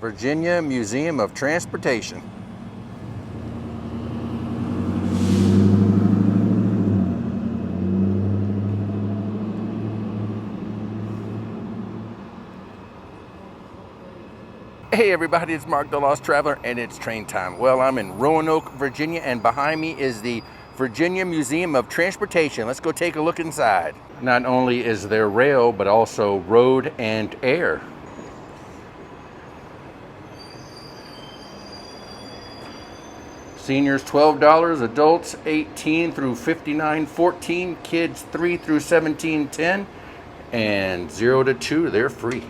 Virginia Museum of Transportation. Hey everybody, it's Mark the Lost Traveler, and it's train time. Well, I'm in Roanoke, Virginia, and behind me is the Virginia Museum of Transportation. Let's go take a look inside. Not only is there rail, but also road and air. Seniors $12, adults 18 through 59.14, kids 3 through 17.10, and 0 to 2, they're free.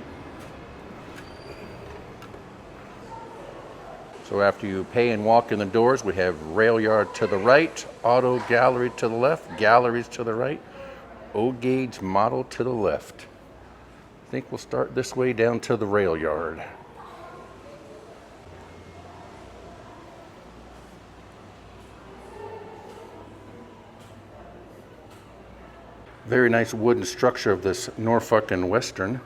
So after you pay and walk in the doors, we have rail yard to the right, auto gallery to the left, galleries to the right, O-gauge model to the left. I think we'll start this way down to the rail yard. Very nice wooden structure of this Norfolk and Western.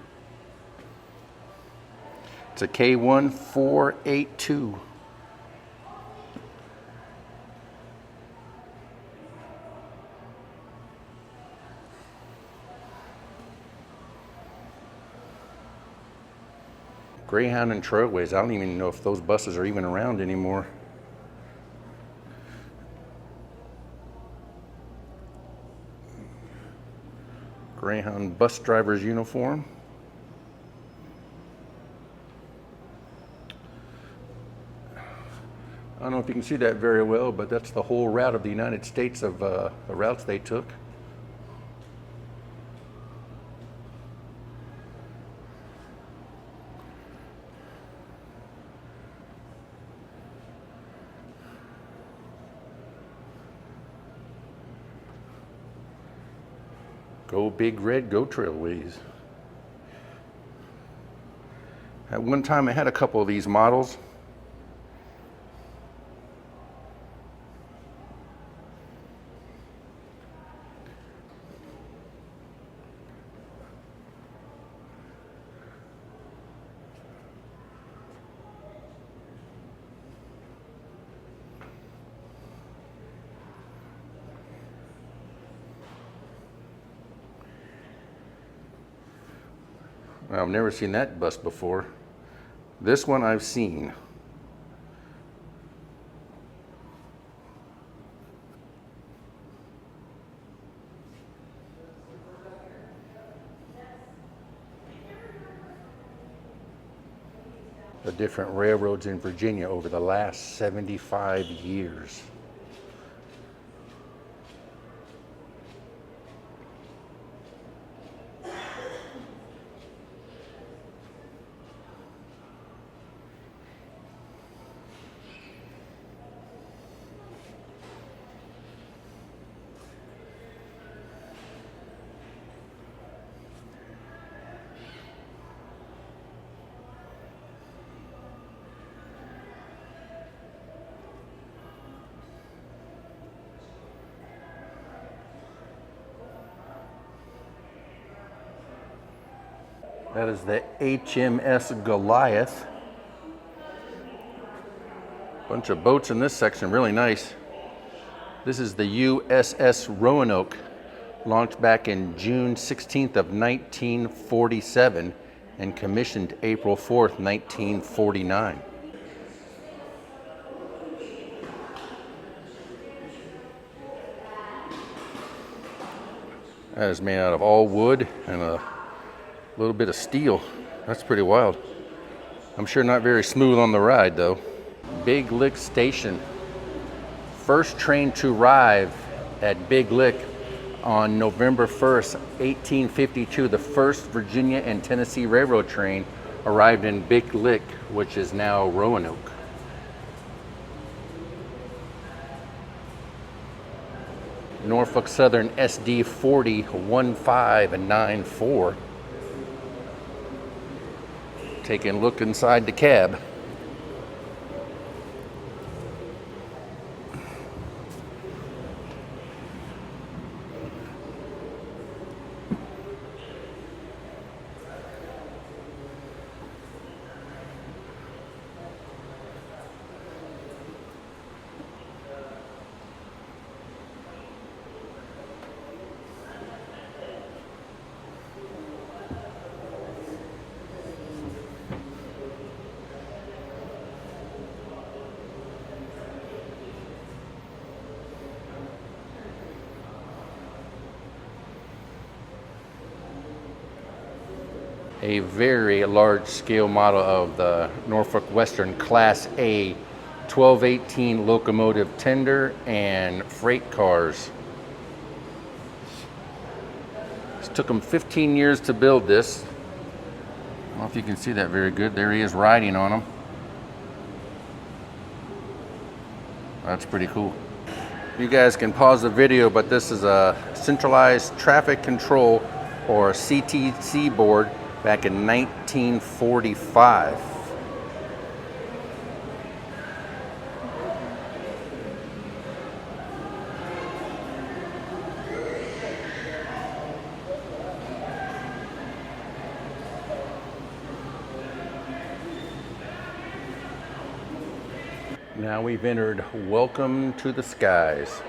It's a K1482. Greyhound and Trailways. I don't even know if those buses are even around anymore. Greyhound bus driver's uniform. I don't know if you can see that very well, but that's the whole route of the United States of the routes they took. Go Big Red, go Trailways. At one time I had a couple of these models. I've never seen that bus before. This one I've seen. The different railroads in Virginia over the last 75 years. That is the HMS Goliath. Bunch of boats in this section, really nice. This is the USS Roanoke, launched back in June 16th of 1947 and commissioned April 4th, 1949. That is made out of all wood and a little bit of steel. That's pretty wild. I'm sure not very smooth on the ride though. Big Lick Station. First train to arrive at Big Lick on November 1st, 1852. The first Virginia and Tennessee Railroad train arrived in Big Lick, which is now Roanoke. Norfolk Southern SD 40 1594. Taking a look inside the cab. a very large scale model of the Norfolk Western Class A 1218 locomotive tender and freight cars. It took them 15 years to build this. I don't know if you can see that very good. There he is riding on them. That's pretty cool. You guys can pause the video, but this is a centralized traffic control, or CTC board, back in 1945. Now we've entered Welcome to the Skies.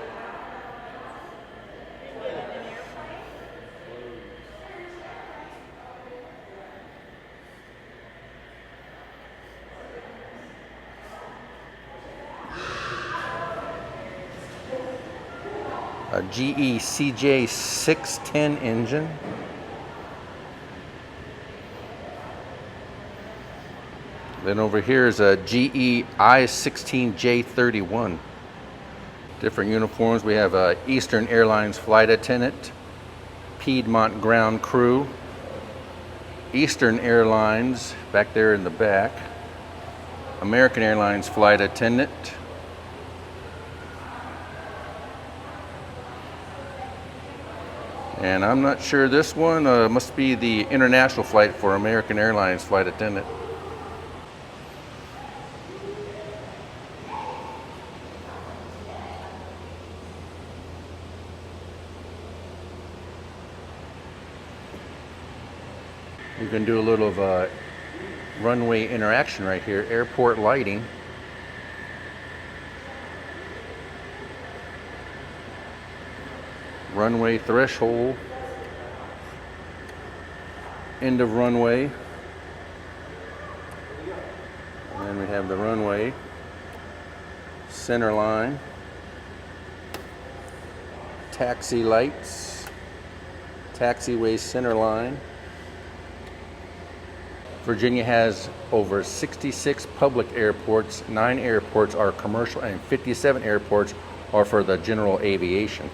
A GE CJ610 engine. Then over here is a GE I-16J31. Different uniforms. We have a Eastern Airlines flight attendant, Piedmont ground crew, Eastern Airlines back there in the back, American Airlines flight attendant, and I'm not sure, this one must be the international flight for American Airlines flight attendant. You can do a little of runway interaction right here. Airport lighting. Runway threshold. End of runway. And then we have the runway. Center line. Taxi lights. Taxiway center line. Virginia has over 66 public airports, 9 airports are commercial, and 57 airports are for the general aviation.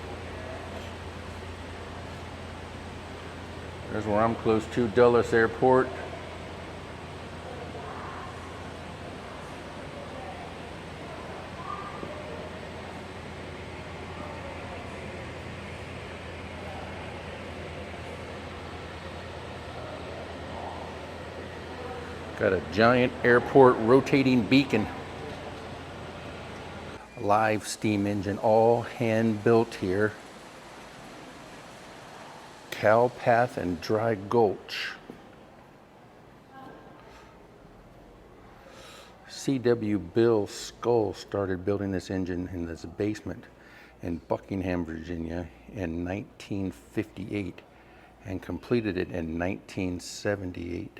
There's where I'm close to, Dulles Airport. Got a giant airport rotating beacon. Live steam engine, all hand built here. Cow Path and Dry Gulch. C.W. Bill Skull started building this engine in this basement in Buckingham, Virginia in 1958 and completed it in 1978.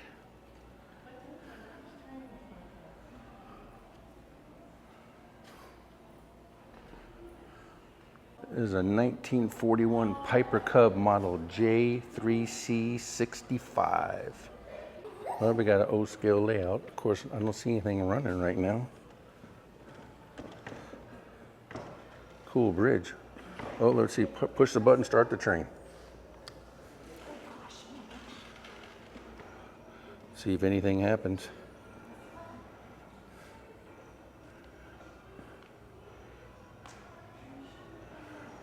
This is a 1941 Piper Cub model J3C65. Well, we got an O-scale layout. Of course, I don't see anything running right now. Cool bridge. Oh, let's see. Push the button, start the train. See if anything happens.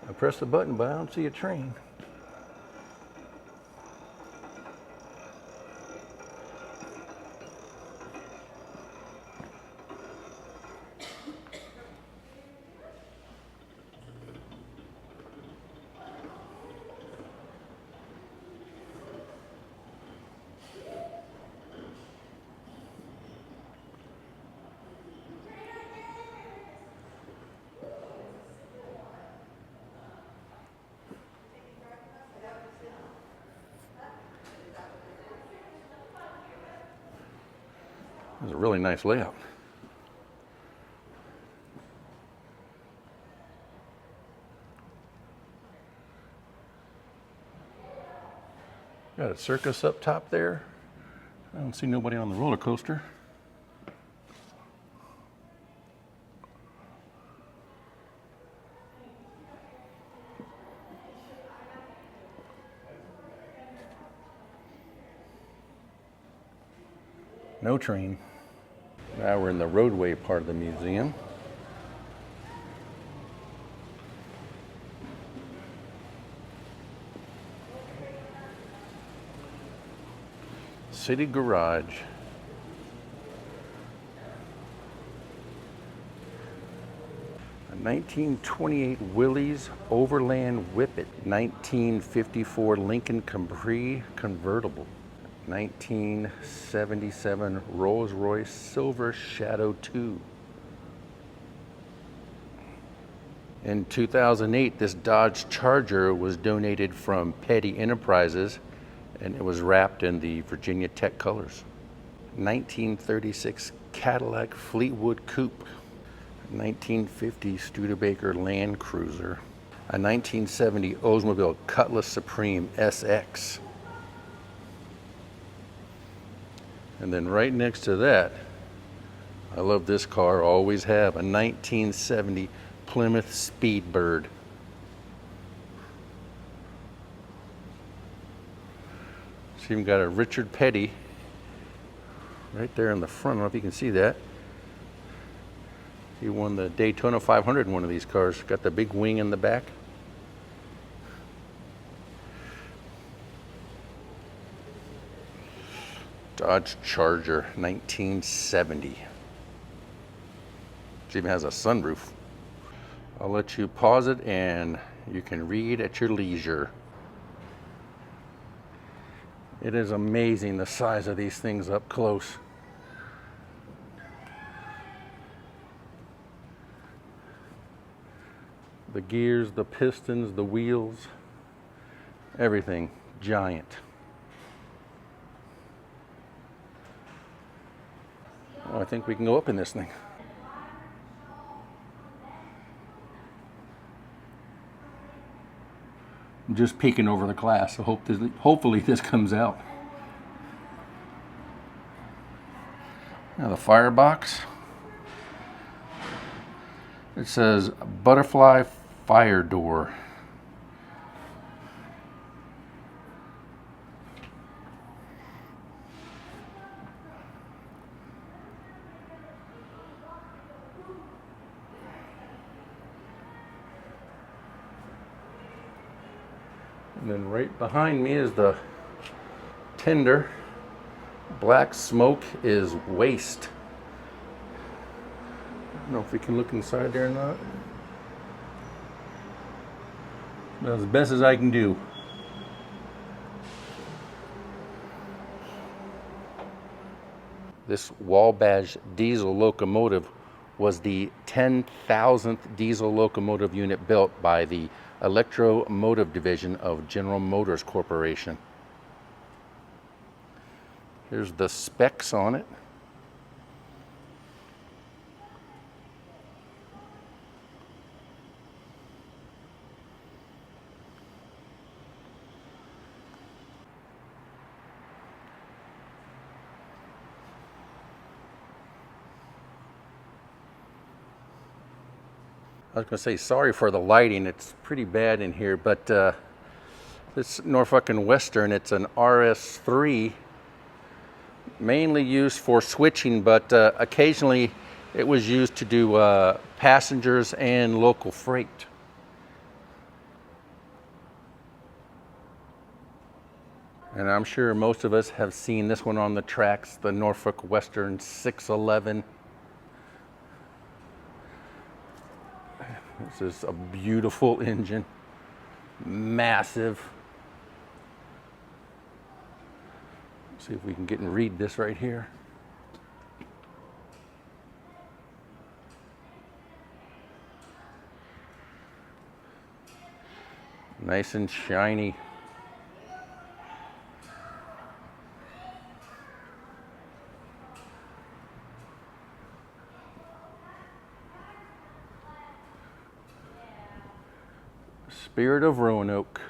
I press the button, but I don't see a train. It's a really nice layout. Got a circus up top there. I don't see nobody on the roller coaster. No train. Now we're in the roadway part of the museum. City Garage. A 1928 Willys Overland Whippet. 1954 Lincoln Capri convertible. 1977 Rolls-Royce Silver Shadow 2. In 2008, this Dodge Charger was donated from Petty Enterprises, and it was wrapped in the Virginia Tech colors. 1936 Cadillac Fleetwood Coupe. 1950 Studebaker Land Cruiser. A 1970 Oldsmobile Cutlass Supreme SX. And then right next to that, I love this car, always have, a 1970 Plymouth Speedbird. It's even got a Richard Petty right there in the front. I don't know if you can see that. He won the Daytona 500 in one of these cars. Got the big wing in the back. Dodge Charger, 1970. It even has a sunroof. I'll let you pause it and you can read at your leisure. It is amazing the size of these things up close. The gears, the pistons, the wheels, everything giant. Oh, I think we can go up in this thing. I'm just peeking over the glass, so hopefully this comes out. Now the firebox. It says butterfly fire door. And then right behind me is the tender. Black smoke is waste. I don't know if we can look inside there or not. But as best as I can do. This Wabash diesel locomotive was the 10,000th diesel locomotive unit built by the Electromotive Division of General Motors Corporation. Here's the specs on it. I was going to say sorry for the lighting, it's pretty bad in here, but this Norfolk Western, it's an RS3, mainly used for switching, but occasionally it was used to do passengers and local freight. And I'm sure most of us have seen this one on the tracks, the Norfolk Western 611. This is a beautiful engine, massive. Let's see if we can get and read this right here. Nice and shiny. Spirit of Roanoke.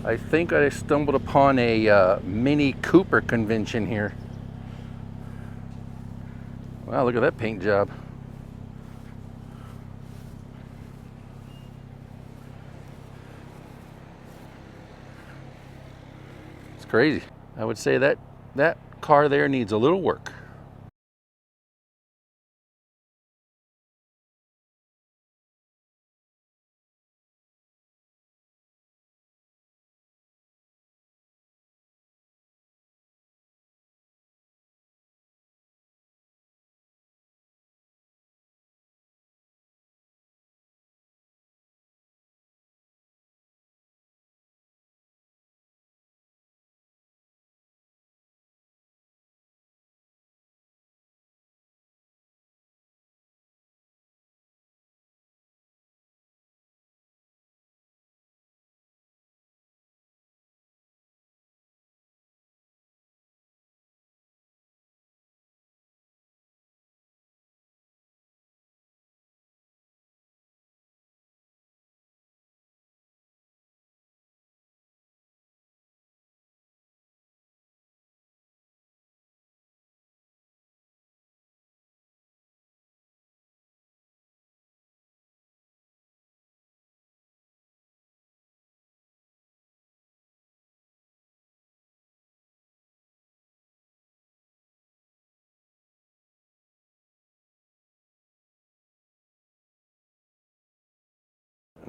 I think I stumbled upon a Mini Cooper convention here. Wow, look at that paint job. It's crazy. I would say that that car there needs a little work.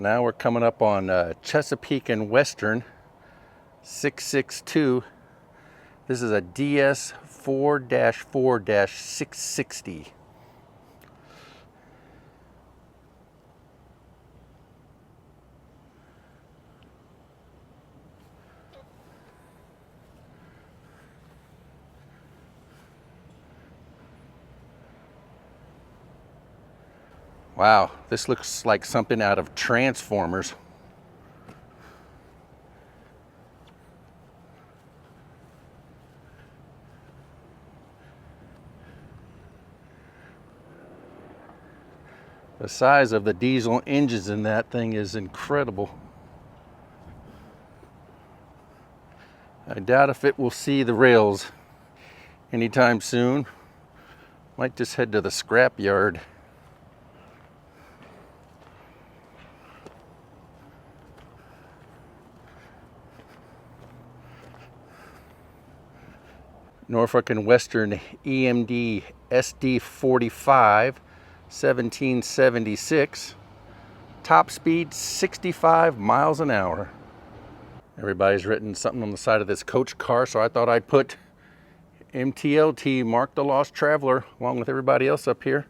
Now we're coming up on Chesapeake and Western 662. This is a DS 4-4-660. Wow, this looks like something out of Transformers. The size of the diesel engines in that thing is incredible. I doubt if it will see the rails anytime soon. Might just head to the scrap yard. Norfolk and Western EMD SD45 1776. Top speed 65 miles an hour. Everybody's written something on the side of this coach car, so I thought I'd put MTLT, Mark the Lost Traveler, along with everybody else up here.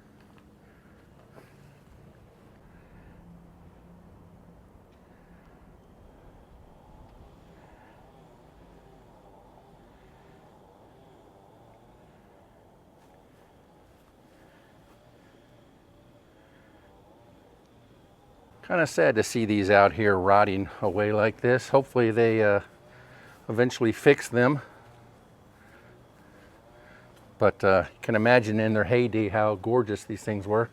Kind of sad to see these out here rotting away like this. Hopefully they eventually fix them. But you can imagine in their heyday how gorgeous these things were.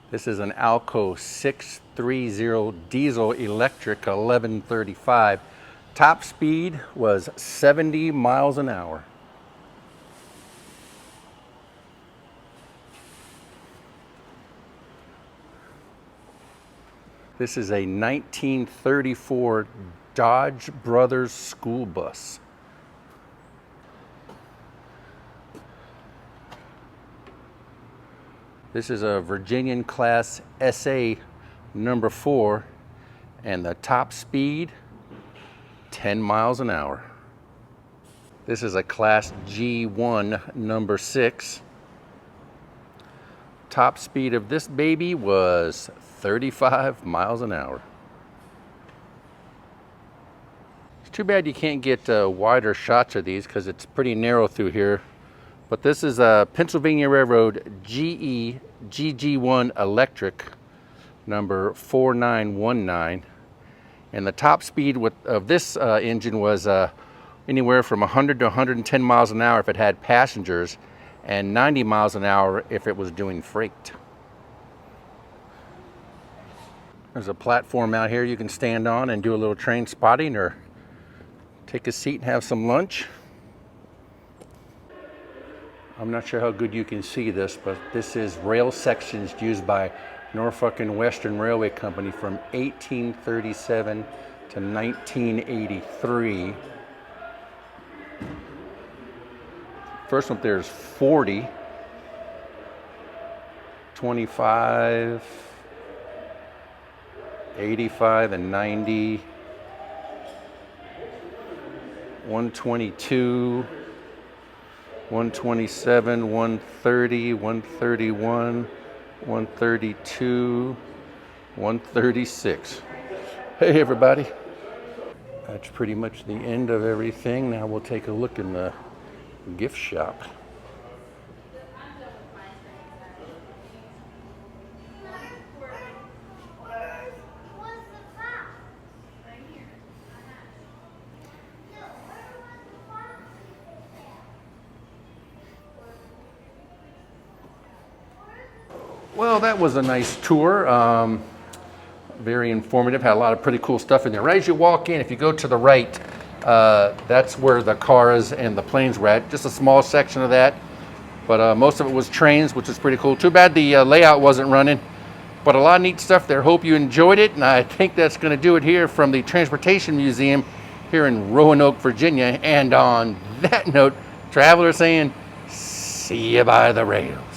This is an Alco 630 diesel electric 1135. Top speed was 70 miles an hour. This is a 1934 Dodge Brothers school bus. This is a Virginian Class SA number 4, and the top speed 10 miles an hour. This is a Class G1 number 6. Top speed of this baby was 35 miles an hour. It's too bad you can't get wider shots of these because it's pretty narrow through here. But this is a Pennsylvania Railroad GE GG1 electric number 4919. And the top speed of this engine was anywhere from 100 to 110 miles an hour if it had passengers, and 90 miles an hour if it was doing freight. There's a platform out here you can stand on and do a little train spotting or take a seat and have some lunch. I'm not sure how good you can see this, but this is rail sections used by Norfolk and Western Railway Company from 1837 to 1983. First one there is 40, 25, 85 and 90, 122, 127, 130, 131, 132, 136. Hey everybody. That's pretty much the end of everything. Now we'll take a look in the gift shop. Well, that was a nice tour. Very informative. Had a lot of pretty cool stuff in there. Right as you walk in, if you go to the right, that's where the cars and the planes were at. Just a small section of that, but most of it was trains, which is pretty cool. Too bad the layout wasn't running, but a lot of neat stuff there. Hope you enjoyed it, and I think that's going to do it here from the Transportation Museum here in Roanoke, Virginia. And on that note, travelers saying, see you by the rails.